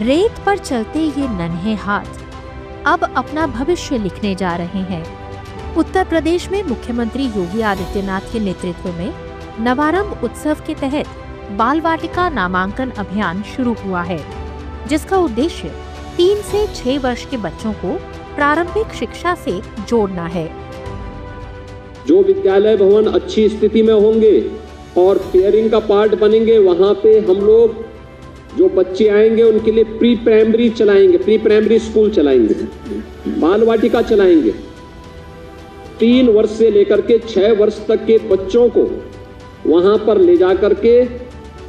रेत पर चलते ये नन्हे हाथ अब अपना भविष्य लिखने जा रहे हैं। उत्तर प्रदेश में मुख्यमंत्री योगी आदित्यनाथ के नेतृत्व में नवारंभ उत्सव के तहत बाल वाटिका नामांकन अभियान शुरू हुआ है, जिसका उद्देश्य 3 से 6 वर्ष के बच्चों को प्रारंभिक शिक्षा से जोड़ना है। जो विद्यालय भवन अच्छी स्थिति में होंगे और पेयरिंग का पार्ट बनेंगे, वहां पे हम लोग जो बच्चे आएंगे उनके लिए प्री प्राइमरी चलाएंगे, प्री प्राइमरी स्कूल चलाएंगे, बाल वाटिका चलाएंगे। 3 वर्ष से लेकर के 6 वर्ष तक के बच्चों को वहां पर ले जाकर के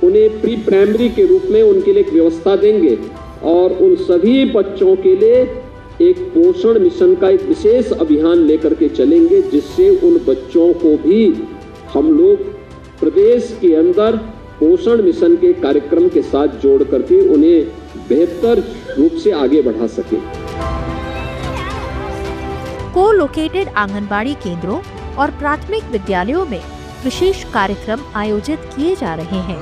उन्हें प्री प्राइमरी के रूप में उनके लिए एक व्यवस्था देंगे और उन सभी बच्चों के लिए एक पोषण मिशन का एक विशेष अभियान लेकर के चलेंगे, जिससे उन बच्चों को भी हम लोग प्रदेश के अंदर पोषण मिशन के कार्यक्रम के साथ जोड़ करके उन्हें बेहतर रूप से आगे बढ़ा सके। को-लोकेटेड आंगनबाड़ी केंद्रों और प्राथमिक विद्यालयों में विशेष कार्यक्रम आयोजित किए जा रहे हैं,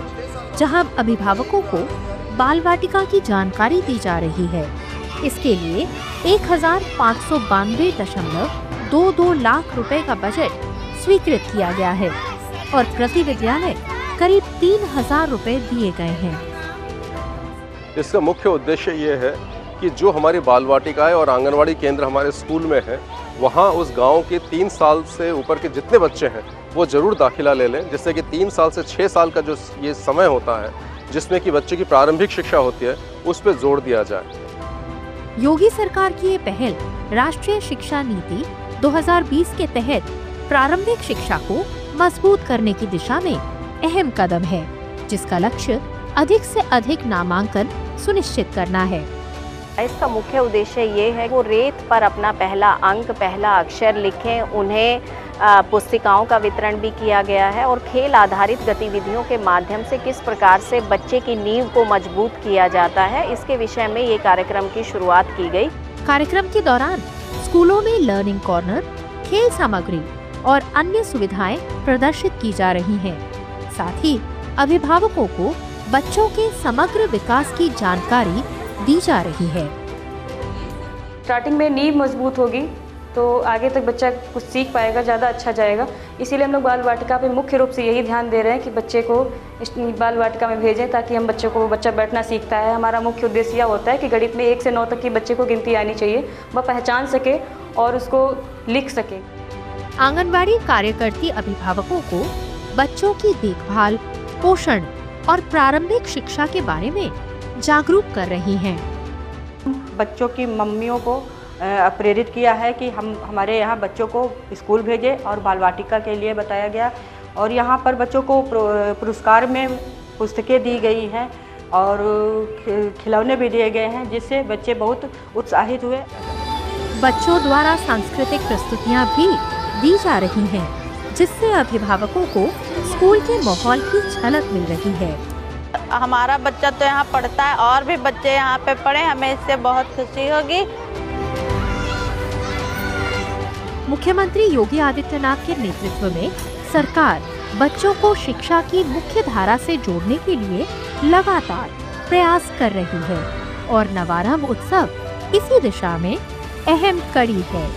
जहां अभिभावकों को बाल वाटिका की जानकारी दी जा रही है। इसके लिए 1592.22 लाख रुपए का बजट स्वीकृत किया गया है और प्रति विद्यालय करीब 3000 रुपए दिए गए हैं। इसका मुख्य उद्देश्य ये है कि जो हमारी बाल वाटिकाएं और आंगनवाड़ी केंद्र हमारे स्कूल में हैं, वहाँ उस गांव के 3 साल से ऊपर के जितने बच्चे हैं वो ज़रूर दाखिला ले लें, जिससे कि 3 साल से 6 साल का जो ये समय होता है जिसमें कि बच्चे की प्रारंभिक शिक्षा होती है, उस पर जोर दिया जाए। योगी सरकार की ये पहल राष्ट्रीय शिक्षा नीति 2020 के तहत प्रारंभिक शिक्षा को मजबूत करने की दिशा में अहम कदम है, जिसका लक्ष्य अधिक से अधिक नामांकन सुनिश्चित करना है। इसका मुख्य उद्देश्य ये है वो रेत पर अपना पहला अंक, पहला अक्षर लिखें। उन्हें पुस्तिकाओं का वितरण भी किया गया है और खेल आधारित गतिविधियों के माध्यम से किस प्रकार से बच्चे की नींव को मजबूत किया जाता है, इसके विषय में ये कार्यक्रम की शुरुआत की गई। कार्यक्रम के दौरान स्कूलों में लर्निंग कॉर्नर, खेल सामग्री और अन्य सुविधाएं प्रदर्शित की जा रही हैं। साथ ही अभिभावकों को बच्चों के समग्र विकास की जानकारी दी जा रही है। स्टार्टिंग में नींव मजबूत होगी तो आगे तक बच्चा कुछ सीख पाएगा, ज़्यादा अच्छा जाएगा। इसीलिए हम लोग बाल वाटिका पे मुख्य रूप से यही ध्यान दे रहे हैं कि बच्चे को इस बाल वाटिका में भेजें, ताकि हम बच्चा बैठना सीखता है। हमारा मुख्य उद्देश्य यह होता है कि गणित में 1 से 9 तक की बच्चे को गिनती आनी चाहिए, वह पहचान सके और उसको लिख सके। आंगनबाड़ी कार्यकर्ती अभिभावकों को बच्चों की देखभाल, पोषण और प्रारंभिक शिक्षा के बारे में जागरूक कर रही हैं। बच्चों की मम्मियों को प्रेरित किया है कि हमारे यहाँ बच्चों को स्कूल भेजें और बाल वाटिका के लिए बताया गया और यहाँ पर बच्चों को पुरस्कार में पुस्तकें दी गई हैं और खिलौने भी दिए गए हैं, जिससे बच्चे बहुत उत्साहित हुए। बच्चों द्वारा सांस्कृतिक प्रस्तुतियाँ भी दी जा रही हैं, जिससे अभिभावकों को स्कूल के माहौल की झलक मिल रही है। हमारा बच्चा तो यहाँ पढ़ता है और भी बच्चे यहाँ पे पढ़े, हमें इससे बहुत खुशी होगी। मुख्यमंत्री योगी आदित्यनाथ के नेतृत्व में सरकार बच्चों को शिक्षा की मुख्य धारा से जोड़ने के लिए लगातार प्रयास कर रही है और नवारंभ उत्सव इसी दिशा में अहम कड़ी है।